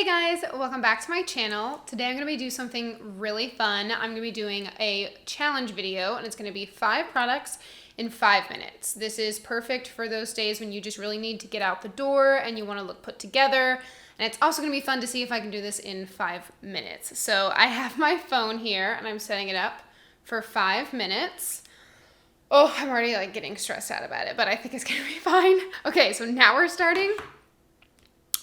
Hey guys, welcome back to my channel. Today I'm going to be doing something really fun. I'm going to be doing a challenge video and it's going to be 5 products in 5 minutes. This is perfect for those days when you just really need to get out the door and you want to look put together. And it's also going to be fun to see if I can do this in 5 minutes. So I have my phone here and I'm setting it up for 5 minutes. Oh, I'm already like getting stressed out about it, but I think it's going to be fine. Okay, so now we're starting.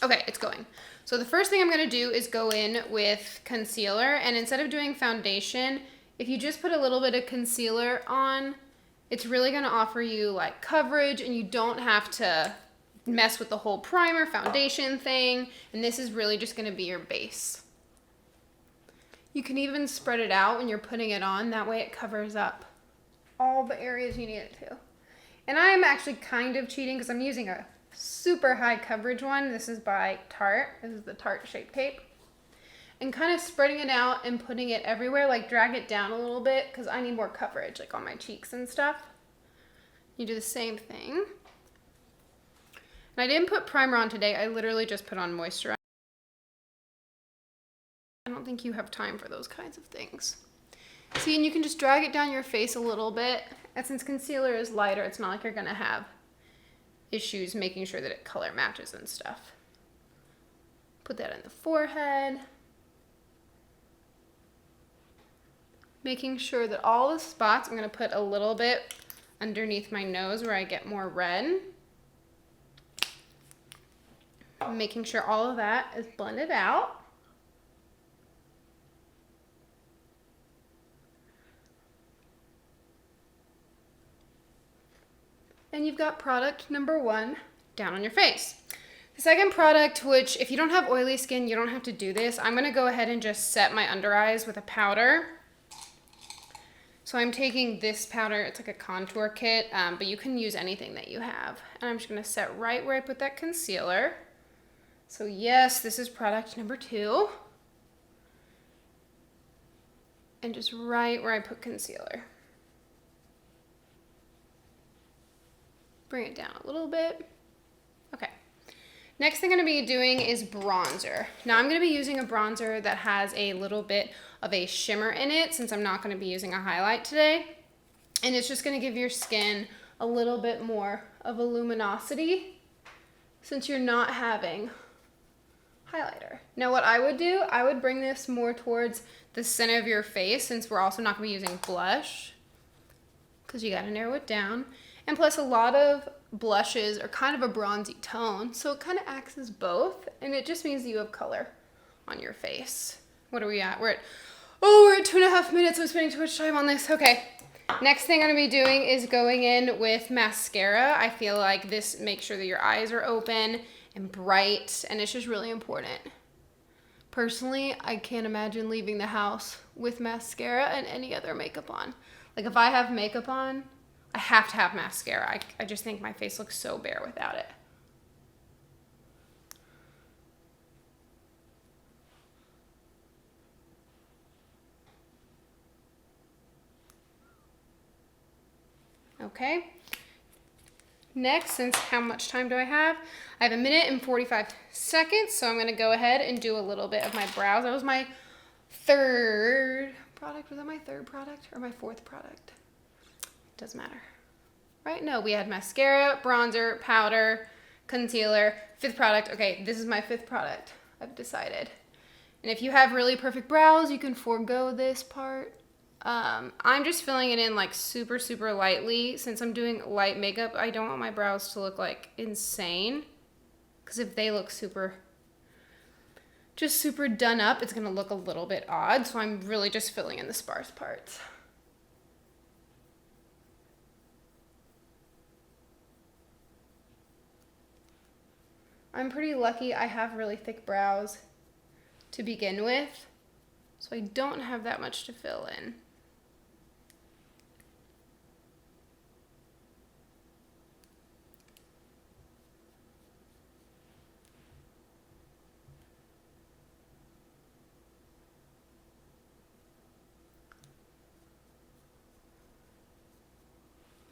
Okay, it's going. So the first thing I'm going to do is go in with concealer, and instead of doing foundation, if you just put a little bit of concealer on, it's really going to offer you like coverage and you don't have to mess with the whole primer foundation thing, and this is really just going to be your base. You can even spread it out when you're putting it on, that way it covers up all the areas you need it to. And I'm actually kind of cheating because I'm using a super high coverage one. This is by Tarte. This is the Tarte Shape Tape. And kind of spreading it out and putting it everywhere, like drag it down a little bit because I need more coverage, like on my cheeks and stuff. You do the same thing. And I didn't put primer on today. I literally just put on moisturizer. I don't think you have time for those kinds of things. See, and you can just drag it down your face a little bit. And since concealer is lighter, it's not like you're gonna have issues making sure that it color matches and stuff. Put that in the forehead. Making sure that all the spots, I'm going to put a little bit underneath my nose where I get more red. Making sure all of that is blended out. And you've got product number 1 down on your face. The second product, which if you don't have oily skin, you don't have to do this. I'm gonna go ahead and just set my under eyes with a powder. So I'm taking this powder, it's like a contour kit, but you can use anything that you have. And I'm just gonna set right where I put that concealer. So yes, this is product number 2. And just right where I put concealer. Bring it down a little bit. Okay. Next thing I'm going to be doing is bronzer. Now I'm going to be using a bronzer that has a little bit of a shimmer in it since I'm not going to be using a highlight today. And it's just going to give your skin a little bit more of a luminosity since you're not having highlighter. Now what I would do, I would bring this more towards the center of your face since we're also not going to be using blush because you got to narrow it down. And plus a lot of blushes are kind of a bronzy tone, so it kind of acts as both, and it just means that you have color on your face. What are we at? We're at 2.5 minutes. I'm spending too much time on this. Okay. Next thing I'm gonna be doing is going in with mascara. I feel like this makes sure that your eyes are open and bright, and it's just really important. Personally, I can't imagine leaving the house with mascara and any other makeup on. Like if I have makeup on, I have to have mascara. I just think my face looks so bare without it. Okay. Next, since how much time do I have? I have 1 minute and 45 seconds, so I'm going to go ahead and do a little bit of my brows. That was my 3rd product. Was that my 3rd product or my 4th product? Doesn't matter. Right? No, we had mascara, bronzer, powder, concealer, 5th product. Okay, this is my 5th product, I've decided. And if you have really perfect brows, you can forego this part. I'm just filling it in like super, super lightly. Since I'm doing light makeup, I don't want my brows to look like insane. Because if they look super done up, it's going to look a little bit odd. So I'm really just filling in the sparse parts. I'm pretty lucky I have really thick brows to begin with, so I don't have that much to fill in.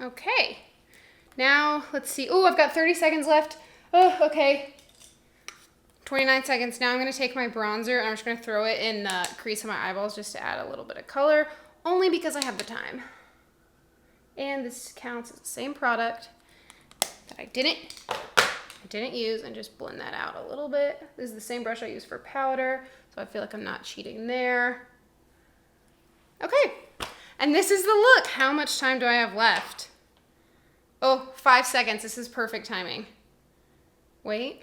Okay, now let's see. Oh, I've got 30 seconds left. Oh, okay. 29 seconds. Now I'm going to take my bronzer and I'm just going to throw it in the crease of my eyeballs just to add a little bit of color, only because I have the time. And this counts as the same product that I didn't use, and just blend that out a little bit. This is the same brush I use for powder, so I feel like I'm not cheating there. Okay, and this is the look. How much time do I have left? Oh, 5 seconds. This is perfect timing. Wait.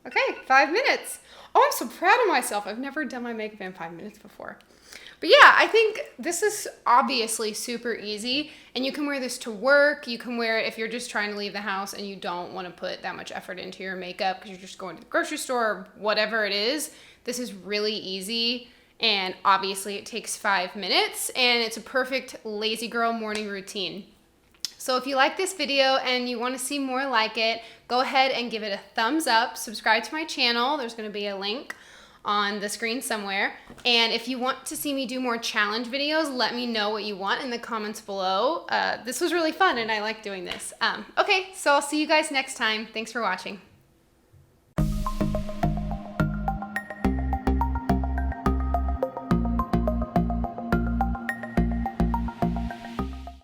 Okay, 5 minutes. Oh, I'm so proud of myself. I've never done my makeup in 5 minutes before. But yeah, I think this is obviously super easy, and you can wear this to work. You can wear it if you're just trying to leave the house and you don't want to put that much effort into your makeup because you're just going to the grocery store or whatever it is. This is really easy, and obviously it takes 5 minutes, and it's a perfect lazy girl morning routine. So if you like this video and you want to see more like it, go ahead and give it a thumbs up. Subscribe to my channel. There's going to be a link on the screen somewhere. And if you want to see me do more challenge videos, let me know what you want in the comments below. This was really fun and I like doing this. Okay, so I'll see you guys next time. Thanks for watching.